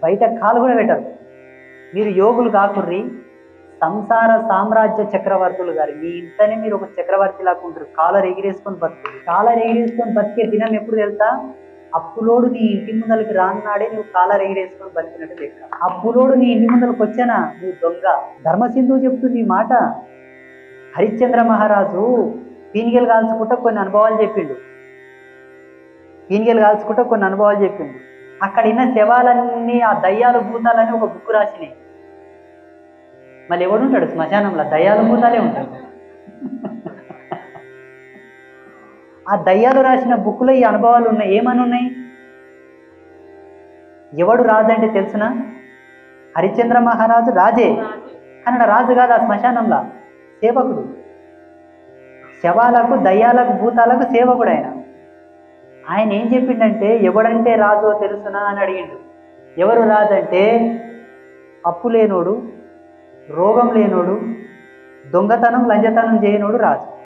బయట కాలు కూడా పెట్టరు. మీరు యోగులు కాకుర్రి, సంసార సామ్రాజ్య చక్రవర్తులు గారు. మీ ఇంట్లోనే మీరు ఒక చక్రవర్తి లాగా ఉంటారు. కాలర్ ఎగిరేసుకొని బతుకు. కాలర్ ఎగిరేసుకొని బతికే దినం ఎప్పుడు తెలుసా? అప్పులోడు నీ ఇంటి ముందలకి రాన్నాడే నువ్వు కాలర్ ఎగిరేసుకొని బతికినట్టు లెక్క. అప్పులోడు నీ ఇంటి ముందలకు వచ్చానా నువ్వు దొంగ. ధర్మసింధు చెప్తుంది ఈ మాట. హరిశ్చంద్ర మహారాజు పీనిగలు కాల్చుకుంటా కొన్ని అనుభవాలు చెప్పిండు. అక్కడ ఉన్న శవాలన్నీ ఆ దయ్యాలు భూతాలని ఒక బుక్ రాసినాయి. మళ్ళీ ఎవడుంటాడు శ్మశానంలో? దయ్యాలు భూతాలే ఉంటాడు. ఆ దయ్యాలు రాసిన బుక్లో ఈ అనుభవాలు ఉన్నాయి. ఏమని ఉన్నాయి? ఎవడు రాజు అంటే తెలుసునా? హరిశ్చంద్ర మహారాజు రాజే, కానీ రాజు కాదు. ఆ శ్మశానంలో సేవకుడు. శవాలకు, దయ్యాలకు, భూతాలకు సేవకుడు ఆయన. ఆయన ఏం చెప్పిండంటే, ఎవడంటే రాజో తెలుసునా అని అడిగిండు. ఎవరు రాజు అంటే, అప్పు లేనోడు, రోగం లేనోడు, దొంగతనం లంచతనం చేయనోడు రాజు.